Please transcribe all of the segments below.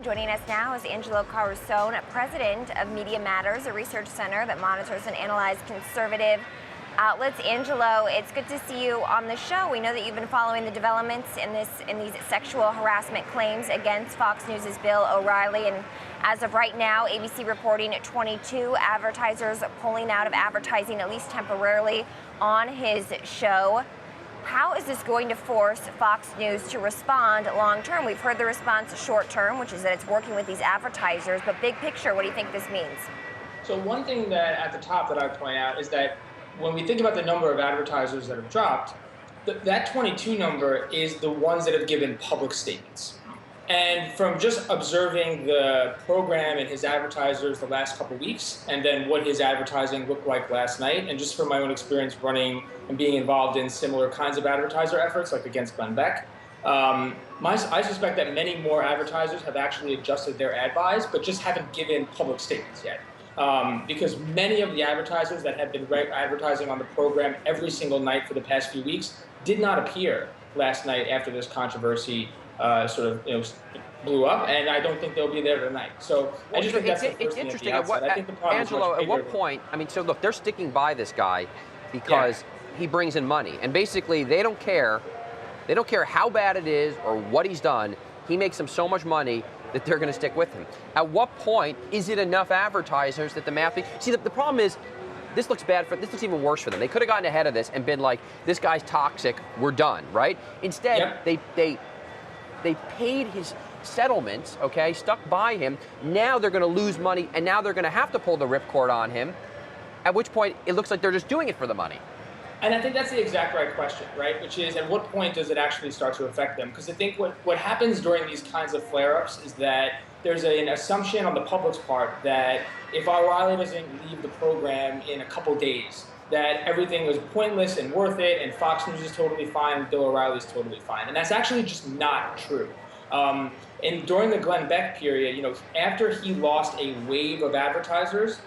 Joining us now is Angelo Carusone, president of Media Matters, a research center that monitors and analyzes conservative outlets. Angelo, it's good to see you on the show. We know that you've been following the developments in these sexual harassment claims against Fox News' Bill O'Reilly, and as of right now, ABC reporting 22 advertisers pulling out of advertising, at least temporarily, on his show. How is this going to force Fox News to respond long term? We've heard the response short term, which is that it's working with these advertisers, but big picture, what do you think this means? So one thing that at the top that I would point out is that when we think about the number of advertisers that have dropped, that 22 number is the ones that have given public statements. And from just observing the program and his advertisers the last couple weeks, and then what his advertising looked like last night, and just from my own experience running and being involved in similar kinds of advertiser efforts, like against Glenn Beck, I suspect that many more advertisers have actually adjusted their ad buys, but just haven't given public statements yet. Because many of the advertisers that have been advertising on the program every single night for the past few weeks did not appear last night after this controversy blew up, and I don't think they'll be there tonight. So I just think that's the first thing at the outset. I think the problem is much Angelo, bigger. at what point, I mean, so look, they're sticking by this guy because he brings in money, and basically they don't care how bad it is or what he's done. He makes them so much money that they're going to stick with him. At what point is it enough advertisers that the math? See, the problem is, this looks even worse for them. They could have gotten ahead of this and been like, this guy's toxic, we're done, right? Instead, they paid his settlements, okay, stuck by him. Now they're going to lose money, and now they're going to have to pull the ripcord on him, at which point it looks like they're just doing it for the money. And I think that's the exact right question, right? Which is, at what point does it actually start to affect them? Because I think what happens during these kinds of flare-ups is that there's an assumption on the public's part that if O'Reilly doesn't leave the program in a couple days, that everything was pointless and worth it, and Fox News is totally fine, and Bill O'Reilly is totally fine. And that's actually just not true. And during the Glenn Beck period, after he lost a wave of advertisers,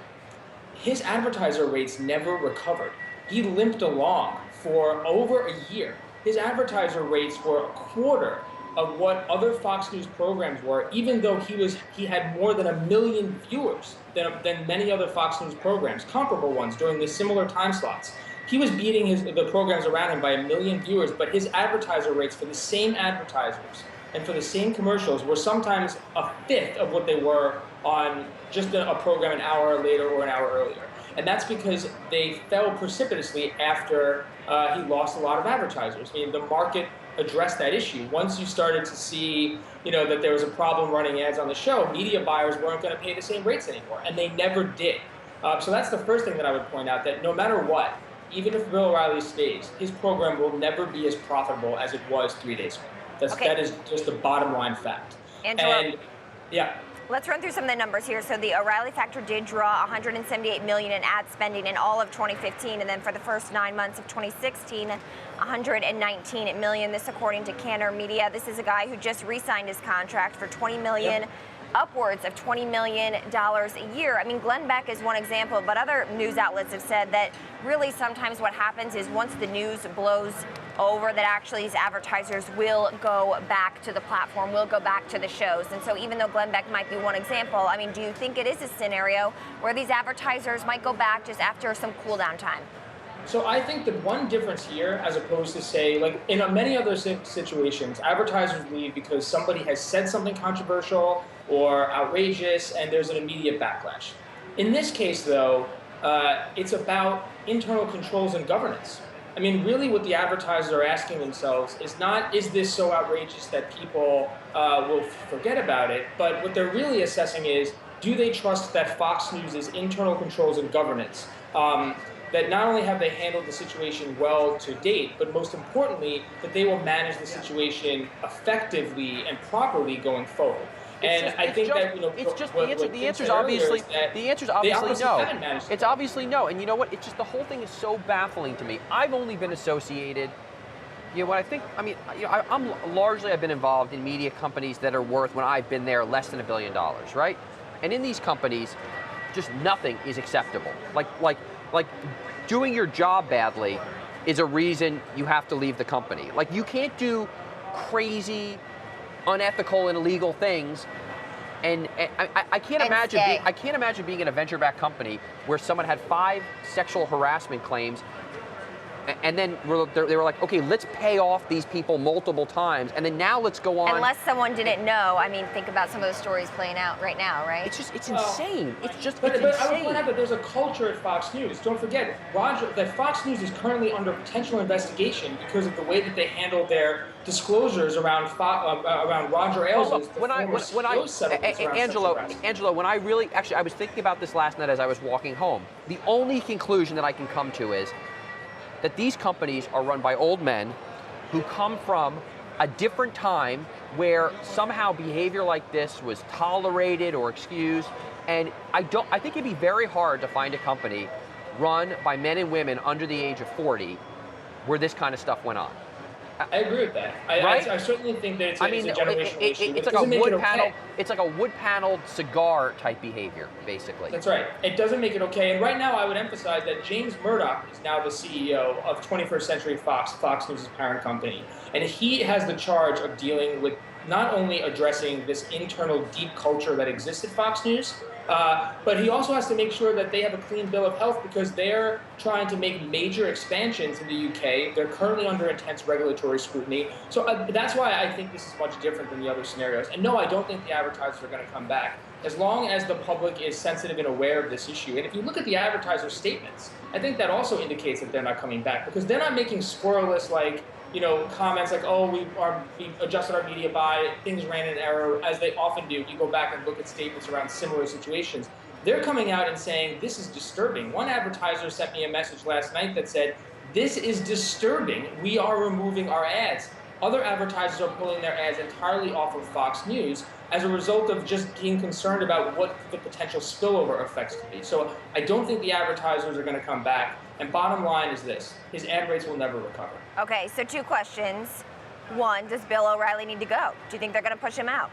his advertiser rates never recovered. He limped along for over a year. His advertiser rates were a quarter of what other Fox News programs were, even though he had more than 1 million viewers than many other Fox News programs, comparable ones during the similar time slots. He was beating the programs around him by 1 million viewers, but his advertiser rates for the same advertisers and for the same commercials were sometimes a fifth of what they were on just a program an hour later or an hour earlier. And that's because they fell precipitously after he lost a lot of advertisers. I mean, the market addressed that issue. Once you started to see, that there was a problem running ads on the show, media buyers weren't going to pay the same rates anymore, and they never did. So that's the first thing that I would point out, that no matter what, even if Bill O'Reilly stays, his program will never be as profitable as it was 3 days ago. That is just the bottom line fact. Angelo, yeah. Let's run through some of the numbers here. So the O'Reilly factor did draw $178 million in ad spending in all of 2015, and then for the first 9 months of 2016, $119 million. This according to Cantor Media. This is a guy who just re-signed his contract for $20 million. Yep. Upwards of $20 million a year. I mean, Glenn Beck is one example, but other news outlets have said that really sometimes what happens is once the news blows over, that actually these advertisers will go back to the platform, will go back to the shows. And so even though Glenn Beck might be one example, I mean, do you think it is a scenario where these advertisers might go back just after some cool down time? So I think the one difference here, as opposed to say, like in many other situations, advertisers leave because somebody has said something controversial or outrageous, and there's an immediate backlash. In this case, though, it's about internal controls and governance. I mean, really what the advertisers are asking themselves is not, is this so outrageous that people will forget about it, but what they're really assessing is, do they trust that Fox News' internal controls and governance, that not only have they handled the situation well to date, but most importantly, that they will manage the situation effectively and properly going forward. And I think that, the answer's obviously no. It's obviously no. And you know what? It's just the whole thing is so baffling to me. I've only been associated, I've been involved in media companies that are worth, when I've been there, less than $1 billion, right? And in these companies, just nothing is acceptable. Like doing your job badly is a reason you have to leave the company. Like, you can't do crazy, unethical and illegal things And I can't And imagine stay. I can't imagine being in a venture-backed company where someone had 5 sexual harassment claims, and then they were like, okay, let's pay off these people multiple times, and then now let's go on. Unless someone didn't know. I mean, think about some of the stories playing out right now, right? It's insane. It's But I would insane. point out that there's a culture at Fox News. Don't forget, that Fox News is currently under potential investigation because of the way that they handle their disclosures around Roger Ailes' Angelo, when I really, actually, I was thinking about this last night as I was walking home. The only conclusion that I can come to is that these companies are run by old men who come from a different time where somehow behavior like this was tolerated or excused. And I think it'd be very hard to find a company run by men and women under the age of 40 where this kind of stuff went on. I agree with that. I certainly think that it's a generational issue. It's like a wood panel. It's like a wood-paneled cigar type behavior, basically. That's right. It doesn't make it okay. And right now, I would emphasize that James Murdoch is now the CEO of 21st Century Fox, Fox News' parent company, and he has the charge of dealing with not only addressing this internal deep culture that exists at Fox News, but he also has to make sure that they have a clean bill of health because they're trying to make major expansions in the UK. They're currently under intense regulatory scrutiny. So that's why I think this is much different than the other scenarios. And no, I don't think the advertisers are going to come back as long as the public is sensitive and aware of this issue. And if you look at the advertiser statements, I think that also indicates that they're not coming back because they're not making squirreless, comments like, oh, we adjusted our media buy, things ran in error, as they often do. You go back and look at statements around similar situations. They're coming out and saying, this is disturbing. One advertiser sent me a message last night that said, this is disturbing. We are removing our ads. Other advertisers are pulling their ads entirely off of Fox News as a result of just being concerned about what the potential spillover effects could be. So I don't think the advertisers are going to come back. And bottom line is this, his ad rates will never recover. Okay, so 2 questions. 1, does Bill O'Reilly need to go? Do you think they're going to push him out?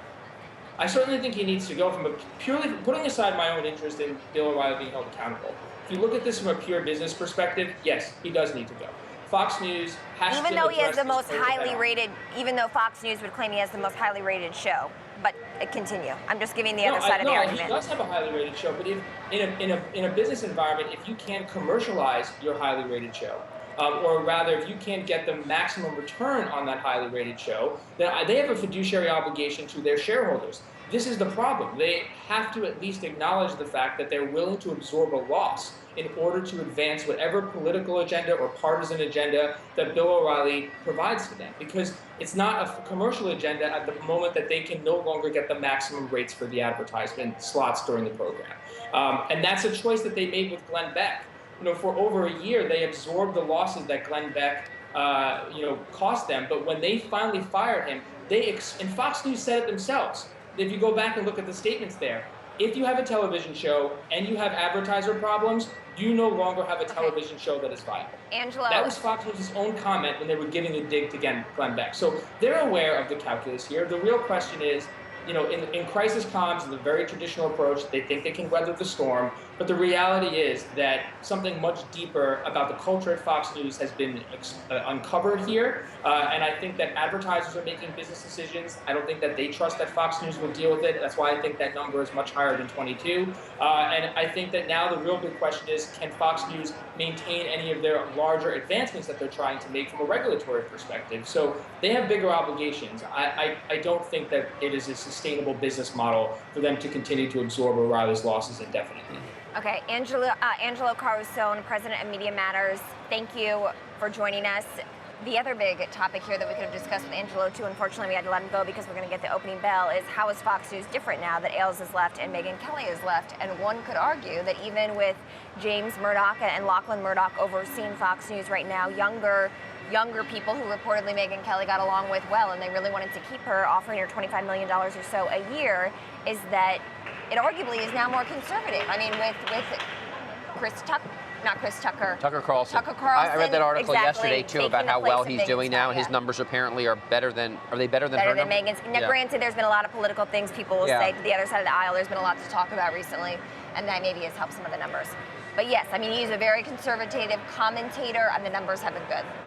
I certainly think he needs to go from purely putting aside my own interest in Bill O'Reilly being held accountable. If you look at this from a pure business perspective, yes, he does need to go. Fox News has even to though he has address the this most further highly head-on. rated, even though Fox News would claim he has the most highly rated show, but continue. I'm just giving the other side of the argument. He does have a highly rated show, but if in a business environment, if you can't commercialize your highly rated show, or rather, if you can't get the maximum return on that highly rated show, then they have a fiduciary obligation to their shareholders. This is the problem. They have to at least acknowledge the fact that they're willing to absorb a loss in order to advance whatever political agenda or partisan agenda that Bill O'Reilly provides to them. Because it's not a commercial agenda at the moment that they can no longer get the maximum rates for the advertisement slots during the program. And that's a choice that they made with Glenn Beck. For over a year, they absorbed the losses that Glenn Beck cost them. But when they finally fired him, and Fox News said it themselves. If you go back and look at the statements there, if you have a television show and you have advertiser problems, you no longer have a television show that is viable. Angelo. That was Fox News' own comment when they were giving a dig to Glenn Beck. So they're aware of the calculus here. The real question is, in crisis comms, in the very traditional approach, they think they can weather the storm. But the reality is that something much deeper about the culture at Fox News has been uncovered here. And I think that advertisers are making business decisions. I don't think that they trust that Fox News will deal with it. That's why I think that number is much higher than 22. And I think that now the real big question is, can Fox News maintain any of their larger advancements that they're trying to make from a regulatory perspective? So they have bigger obligations. I don't think that it is a sustainable business model for them to continue to absorb O'Reilly's losses indefinitely. Okay, Angelo Carusone, president of Media Matters, thank you for joining us. The other big topic here that we could have discussed with Angelo too, unfortunately we had to let him go because we're going to get the opening bell, is how is Fox News different now that Ailes is left and Megyn Kelly is left? And one could argue that even with James Murdoch and Lachlan Murdoch overseeing Fox News right now, younger people who reportedly Megyn Kelly got along with well, and they really wanted to keep her, offering her $25 million or so a year, is that it arguably is now more conservative. I mean, with Tucker Carlson. I read that article exactly, yesterday too about taking how the place well of he's Megyn doing now. Kelly, His yeah. numbers apparently are better than Better her than numbers? Megyn's. Now, granted, there's been a lot of political things people will say to the other side of the aisle. There's been a lot to talk about recently, and that maybe has helped some of the numbers. But yes, I mean, he's a very conservative commentator, and the numbers have been good.